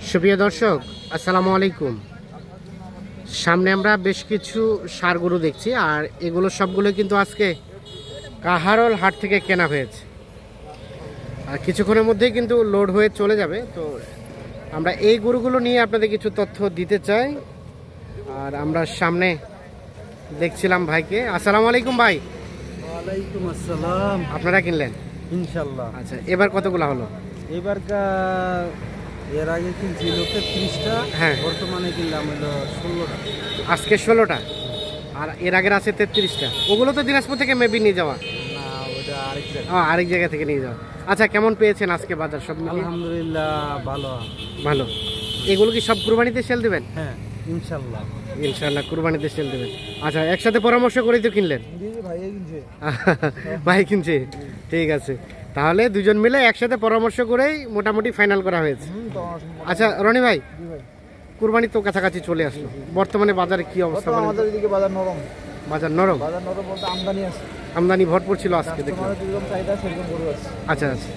সুপ্রিয় দর্শক, আসসালামু আলাইকুম। সামনে আমরা বেশ কিছু ষাঁড় গরু দেখছি, আর এগুলো সবগুলো কিন্তু আজকে কাহারোল হাট থেকে কেনা হয়েছে, আর কিছুক্ষণের মধ্যেই কিন্তু লোড হয়ে চলে যাবে। তো আমরা এই গরুগুলো নিয়ে আপনাদের কিছু তথ্য দিতে চাই। আর আমরা সামনে দেখছিলাম ভাইকে। আসসালামু আলাইকুম ভাই। ওয়ালাইকুম আসসালাম। আপনারা কিনলেন? ইনশাল্লাহ। আচ্ছা, এবার কতগুলো হলো? এবার এর আগে কিনছিল 33টা, হ্যাঁ, বর্তমানে কিনলাম হলো 16টা। আজকে 16টা, আর এর আগের আছে 33টা। ওগুলো তো দিনাজপুর থেকে মেবি নিয়ে যাওয়া? না, ওটা আরেক জায়গা। আরেক জায়গা থেকে নিয়ে যাওয়া। আচ্ছা, কেমন পেয়েছেন আজকে বাজার সব মিলিয়ে? আলহামদুলিল্লাহ ভালো। ভালো। এগুলো কি সব কুরবানিতে সেল দেবেন? হ্যাঁ, ইনশাল্লাহ। ইনশাআল্লাহ কুরবানিতে সেল দেবেন। আচ্ছা, একসাথে পরামর্শ করেই তো কিনলেন? ভাই কিনছে, ঠিক আছে। তাহলে দুজন মিলে একসাথে পরামর্শ করেই মোটামুটি ফাইনাল করা হয়েছে। আচ্ছা রনি ভাই, কুরবানি তো কাছাকাছি চলে আসলো, বর্তমানে বাজারে কি অবস্থা? আমাদের এদিকে বাজার নরম। বাজার নরম? বাজার নরম বলতে আমদানি আছে। আমদানি ভরপুর ছিল আজকে দেখলাম। যেরকম চাহিদা সেরকম গরু আছে। আচ্ছা আচ্ছা,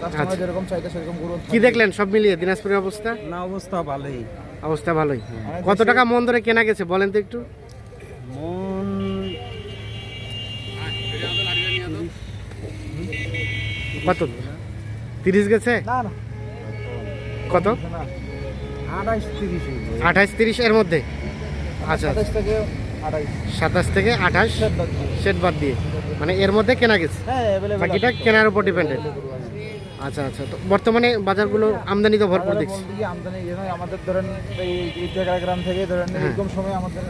কাস্টমার যেরকম চাহিদা সেরকম গরু। কি দেখলেন সব মিলিয়ে দিনাজপুরের অবস্থা? না, অবস্থা ভালোই। অবস্থা ভালোই। কত টাকা মন ধরে কেনা গেছে বলেন তো একটু? মন কত? 30 গেছে? না না, কত? 28-30 এর মধ্যে। আচ্ছা, 27 থেকে 28 সেট বাদ দিয়ে, মানে এর মধ্যে কেনা গেছে। বাকিটা কেনার উপর ডিপেন্ডেন্ট। আচ্ছা আচ্ছা, তো বর্তমানে বাজারগুলো আমদানি তো ভরপুর দেখছি। আমদানি আমাদের ধরেন এই গ্রাম থেকে ধরেন এরকম সময় আমাদের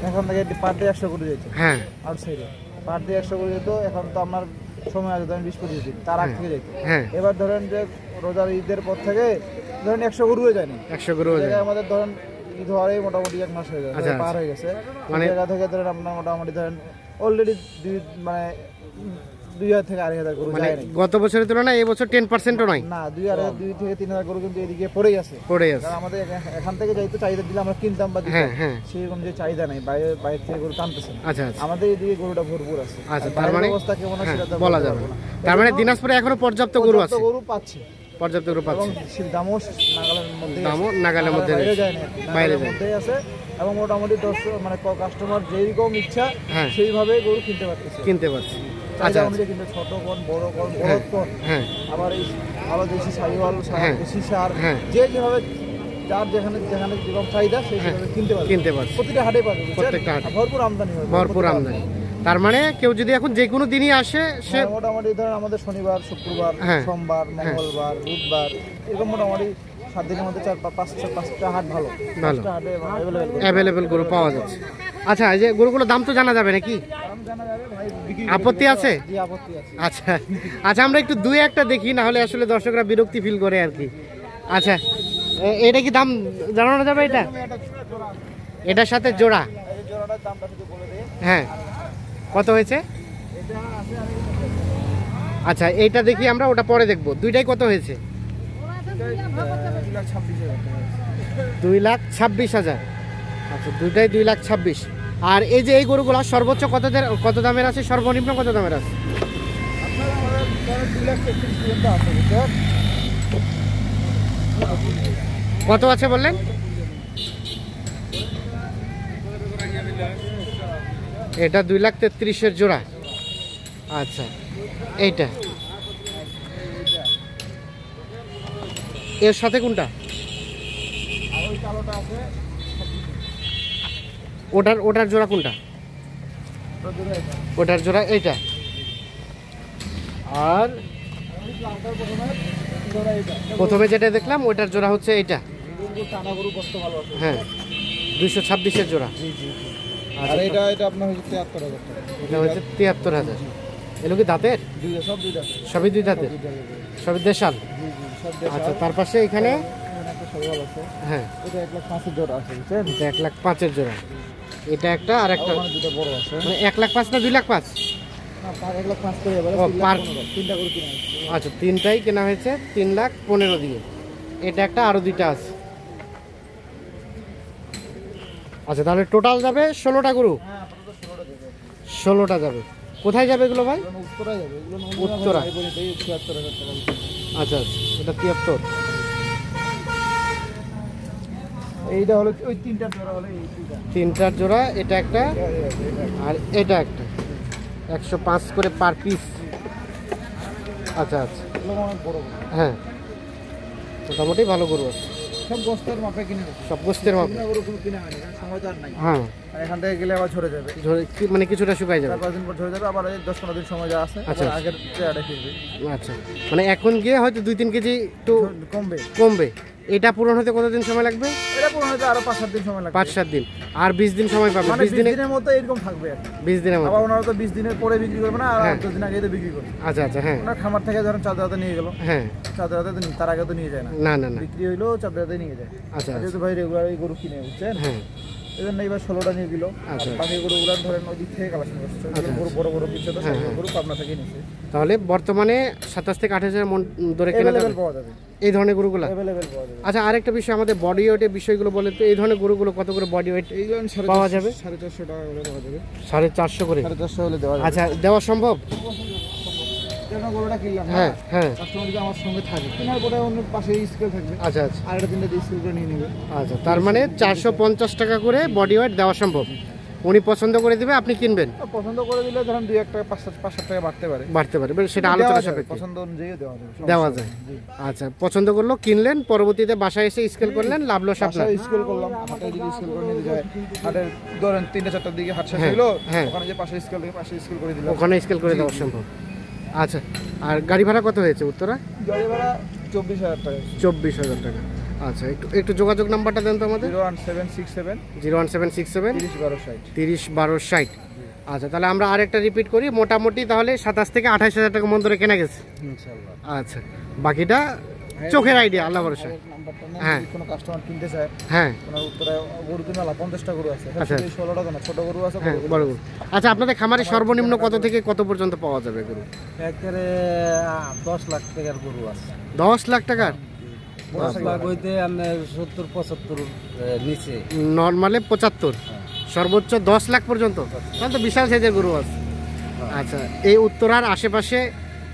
এখান থেকে পার ডে 100 করে যেত। হ্যাঁ, আউটসাইডে পার ডে 100 করে যেত। এখন তো আমার সময় আছে ধরেন 20-25 দিন, তার আগ থেকে যেত। এবার ধরেন যে রোজার ঈদের পর থেকে ধরেন 100 গরু হয়ে যায়নি। 100 গরু হয়ে যায় আমাদের ধরেন ঈদ হওয়ারই মোটামুটি 1 মাস হয়ে যায়, পার হয়ে গেছে। মানে জায়গা থেকে ধরেন আপনার মোটামুটি ধরেন অলরেডি 2000 থেকে 2500 গরু যায় না। গত বছরের তুলনায় এই বছর 10%ও নয়। না, 2 থেকে 3000 গরু কিন্তু এদিকে পড়েই আছে। আমাদের এখান থেকে যাইতো চাহিদা দিলে আমরা কিনতাম বা দিতাম, সেরকম যে চাহিদা নাই, বাইরে থেকে গরু টানতেছে। আচ্ছা, আমাদের এদিকে গরুটা ভরপুর আছে। আচ্ছা, তার মানে অবস্থা কেমন আছে সেটা বলা যাবে না। তার মানে দিনাজপুরে এখনো পর্যাপ্ত গরু আছে? গরু পাচ্ছে, পর্যাপ্ত গরু পাচ্ছে। দামও নাগালের মধ্যে, নাগালের মধ্যে যায় না, বাইরের মধ্যেই আছে। এবং মোটামুটি মানে কাস্টমার যেরকম ইচ্ছা সেইভাবে গরু কিনতে পারছে। আচ্ছা, কিন্তু ছোট কোন বড় কোন বড় কোন, আবার এই ভালো দেশি সাইওয়াল, দেশি সার, যে যেভাবে যার যেখানে যেরকম চাহিদা সেইভাবে কিনতে পারছে। প্রতিটা হাটে পাবে, প্রত্যেকটা হাটে ভরপুর আমদানি হয়, ভরপুর আমদানি। তার মানে কেউ যদি এখন যে কোনো দিনই আসে, সে মোটামুটি ধরেন আমাদের শনিবার, শুক্রবার, সোমবার, মঙ্গলবার, বুধবার এরকম মোটামুটি 7 দিনের মধ্যে 4-5টা হাট ভালো অ্যাভেলেবেল গরু পাওয়া যাচ্ছে। আচ্ছা, এই যে গরুগুলোর দাম তো জানা যাবে নাকি? আপত্তি আছে? আচ্ছা আচ্ছা, আমরা একটু 2-1টা দেখি, না হলে আসলে দর্শকরা বিরক্তি ফিল করে আর কি। আচ্ছা, এটা কি দাম জানানো যাবে? এটার সাথে জোড়া? হ্যাঁ, কত হয়েছে? আচ্ছা, এইটা দেখি আমরা, ওটা পরে দেখবো। দুইটাই কত হয়েছে? 2,26,000। আচ্ছা, দুইটাই 2,26,000। আর এই যে এই গরুগুলো সর্বোচ্চ কত দামের আছে, সর্বনিম্ন কত দামের আছে? কত আছে বললেন? এটা 2,33,000 জোড়া। আচ্ছা, এইটা এর সাথে কোনটা? ওটার জোড়া কোনটা? ওটার জোড়া এইটা। আর প্রথমে যেটা দেখলাম ওটার জোড়া হচ্ছে এইটা। হ্যাঁ, 226-এর জোড়া। আর এটা আপনার হচ্ছে 73,000 টাকা। এটা হচ্ছে 73,000। এগুলো কি দাঁতের? সবই 2 দাঁতের, সবই দেশাল। আচ্ছা, তার পাশে এখানে হ্যাঁ, এটা 1,05,000 জোড়া আছে। এটা 1,05,000 জোড়া। এটা একটা, আর একটা দুটো বড় আছে। মানে 1,05,000 না 2,05,000? না, 1,05,000 করে এবারে 3টা করে কিনা হয়েছে। আচ্ছা, 3টাই কেনা হয়েছে 3,15,000 দিয়ে। এটা একটা, আরো 2টা আছে। আচ্ছা, তাহলে টোটাল যাবে 16টা গরু। 16টা যাবে। কোথায় যাবে এগুলো ভাই? উত্তরা যাবে। উত্তরা। আচ্ছা আচ্ছা, এটা 73। এইটা হলো ওই তিনটার জোড়া হলো এই দুইটা। তিনটার জোড়া, এটা একটা আর এটা একটা, 105 করে পার পিস। আচ্ছা আচ্ছা, এগুলো অনেক বড় বড়। হ্যাঁ মোটামুটি ভালো গরু আছে, সব গোস্তের মাপে কিনে রেখেছি। সব গোস্তের মাপে। শুকনো গরুগুলো কিনে হয়নি, কারণ সময় তো আর নাই। হ্যাঁ, আর এখান থেকে গেলে আবার ঝরে যাবে, মানে কিছুটা শুকাই যাবে, 4-5 দিন পর ঝরে যাবে, আবার এই 10-15 দিন সময় যা আছে আচ্ছা। আবার আগের চেহারা ফিরবে, আচ্ছা, মানে এখন গিয়ে হয়তো 2-3 কেজি একটু কমবে। কমবে। এটা পূরণ হতে কতদিন সময় লাগবে? এটা পুরো হতে আরো 5-7 দিন সময় লাগবে। 5-7 দিন, আর 20 দিন সময় পাবে। মানে 20 দিনে, 20 দিনের মতো এরকম থাকবে আর কি। 20 দিনের মতো। আবার ওনারা তো 20 দিনের পরে বিক্রি করবে না, আর হ্যাঁ। 10 দিন আগে তো বিক্রি করবে। আচ্ছা আচ্ছা, হ্যাঁ ওনার খামার থেকে ধরেন চাঁদ রাতে নিয়ে গেল, হ্যাঁ, চাঁদ রাতে তো তার আগে তো নিয়ে যায় না, না না না, বিক্রি হইলো চাঁদ রাতে নিয়ে যায়। আচ্ছা আর আচ্ছা, যেহেতু ভাই রেগুলার এই গরু কিনে বুঝছেন, হ্যাঁ এই জন্য এবার 16টা নিয়ে দিল। আচ্ছা। বাকি গরুগুলো ধরেন ওই দিক থেকে কালেকশন করছে, আচ্ছা। গরু বড় বড় কিছু তো হ্যাঁ, সব হ্যাঁ। গরু পাবনা থেকে নিছে, তাহলে বর্তমানে 27 থেকে 28,000 মন ধরে কেনা যাবে अवेलेबल পাওয়া যাবে, এই ধরনের গরুগুলা। अवेलेबल পাওয়া যাবে। আচ্ছা, আরেকটা বিষয়, আমাদের বডি ওয়েটের বিষয়গুলো বলেন তো। এই ধরনের গরুগুলো কত করে বডি ওয়েট এইগুলো পাওয়া যাবে? 450 টাকা করে দেওয়া যাবে, 450 করে। 450 হলে দেওয়া যাবে। আচ্ছা, দেওয়া সম্ভব? যেন গরুটা কিনলাম, হ্যাঁ হ্যাঁ, কাস্টমার যদি আমার সঙ্গে থাকে, কেনার পরে অন্য পাশে স্কেল থাকবে, আচ্ছা আচ্ছা আর এটা 3টা স্কেল করে নিয়ে নেবে। আচ্ছা, তার মানে 450 টাকা করে বডি ওয়েট দেওয়া সম্ভব। উনি পছন্দ করে দিবে, আপনি কিনবেন, তো পছন্দ করে দিলে ধরেন 2-1 টাকা 5-7 টাকা বাড়তে পারে, বাড়তে পারে, সেটা আলোচনা দেওয়া যাবে, সাপেক্ষে পছন্দ অনুযায়ী দেওয়া যাবে, দেওয়া যায়। জি। আচ্ছা, পছন্দ করলো, কিনলেন, পরবর্তীতে বাসায় এসে স্কেল করলেন, লাভ লস আপনার। বাসায় স্কেল করলাম, হাটে যদি স্কেল করে নিতে যায়, হাটের ধরেন 3টা-4টার দিকে হাট শেষ হ্যাঁ, হইলো, হ্যাঁ। ওখানে যে পাশে স্কেল থেকে পাশে স্কেল করে দিলাম। ওখানে স্কেল করে দেওয়া সম্ভব। আচ্ছা, আর গাড়ি ভাড়া কত হয়েছে উত্তরা? গাড়ি ভাড়া 24,000 টাকা। 24,000 টাকা। আচ্ছা, একটু একটু যোগাযোগ নাম্বারটা দেন তো আমাদের। 01767 01767 30 12 60। 30 12 60। আচ্ছা, তাহলে আমরা আরেকটা রিপিট করি। মোটামুটি তাহলে 27 থেকে 28,000 টাকা মন ধরে কেনা গেছে। ইনশাআল্লাহ। আচ্ছা, বাকিটা চোখের আইডিয়া, আল্লাহ ভরসা। নাম্বারটা নেন, হ্যাঁ। যদি কোনো কাস্টমার কিনতে চায়, হ্যাঁ ওনার উত্তরে গরু তো মেলা 50টা গরু আছে, আচ্ছা। 16টা না, ছোট গরু আছে, হ্যাঁ, বড় বড় গরু গরু। আচ্ছা, আপনাদের খামারে সর্বনিম্ন কত থেকে কত পর্যন্ত পাওয়া যাবে গরু? একবারে 10 লাখ টাকার গরু আছে। 10 লাখ টাকার? 10 লাখ হইতে আপনার 70-75 নিচে। নর্মালে 75, সর্বোচ্চ 10 লাখ পর্যন্ত। তাহলে তো বিশাল সাইজের গরু আছে। আচ্ছা, এই উত্তরার আশেপাশে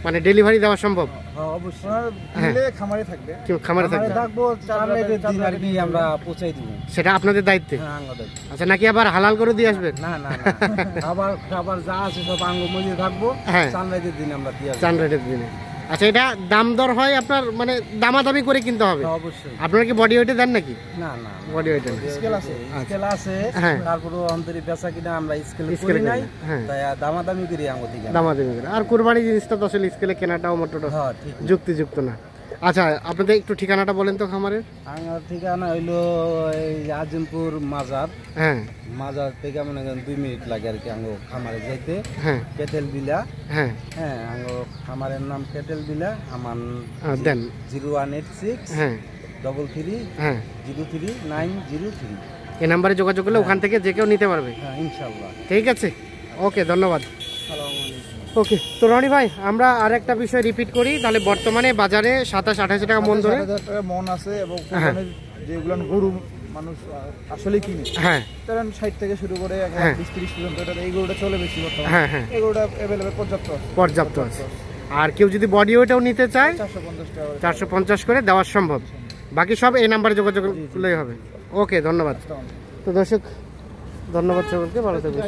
মানে ডেলিভারি দেওয়া সম্ভব? হ্যাঁ, অবশ্যই। ওনার নিলে খামারে থাকবে, কি খামারে থাকবে? থাকবো চাঁদরাতের দিন আর কি আমরা পৌঁছাই দিব। সেটা আপনাদের দায়িত্বে? হ্যাঁ, আমাদের। আচ্ছা, নাকি আবার হালাল করে দিয়ে আসবেন? না না না, খাবার যা আছে সব আঙ্গ মজুদ থাকবো, হ্যাঁ। চাঁদরাতের দিন আমরা দিয়ে আসবো। চান রেটের দিনে। আচ্ছা, এটা দাম দর হয় আপনার, মানে দামাদামি করে কিনতে হবে? হ্যাঁ, অবশ্যই। আপনারা কি বডি ওয়েটে দেন নাকি? না না, বডি ওয়েটে না। স্কেল আছে। স্কেল আছে, হ্যাঁ। তারপরে অন্তরি বেচা কিনা আমরা স্কেল স্কেলে করি নাই, হ্যাঁ, তাই দামাদামি করি আঙ্গ থেকে। দামাদামি করে। আর কুরবানি জিনিসটা তো আসলে স্কেলে কেনাটাও মোটরটা হ্যাঁ, ঠিক। যুক্তিযুক্ত না। আচ্ছা, আপনাদের একটু ঠিকানাটা বলেন তো খামারের। আমার ঠিকানা হইলো এই আজিমপুর মাজার। হ্যাঁ মাজার থেকে মনে করেন 2 মিনিট লাগে আর কি আঙ্গো খামারে যাইতে। হ্যাঁ কেটেল বিলা। হ্যাঁ, হ্যাঁ, আঙ্গো খামারের নাম কেটেল বিলা। আমার দেন। 0186 হ্যাঁ 33 হ্যাঁ, 03903। এই নাম্বারে যোগাযোগ করলে ওখান থেকে যে কেউ নিতে পারবে। হ্যাঁ, ইনশাআল্লাহ। ঠিক আছে, ওকে, ধন্যবাদ। আসসালামু আলাইকুম। ওকে, তো রনি ভাই, আমরা আরেকটা বিষয় রিপিট করি তাহলে। বর্তমানে বাজারে 27-28 টাকা মন ধরে 7,000 টাকা মন আছে, এবং কোরবানির যেগুলো গরু মানুষ আসলে কিনে, হ্যাঁ ধরেন 60 থেকে শুরু করে 1,20-30 পর্যন্ত, এটা এই গরুটা চলে বেশি বর্তমানে। হ্যাঁ হ্যাঁ, এই গরুটা অ্যাভেলেবেল পর্যাপ্ত আছে, পর্যাপ্ত আছে। আর কেউ যদি বডি ওয়েটাও নিতে চায় 450 টাকা করে। 450 করে দেওয়া সম্ভব। বাকি সব এই নাম্বারে যোগাযোগ করলেই হবে। ওকে, ধন্যবাদ। তো দর্শক, ধন্যবাদ সকলকে, ভালো থাকবেন।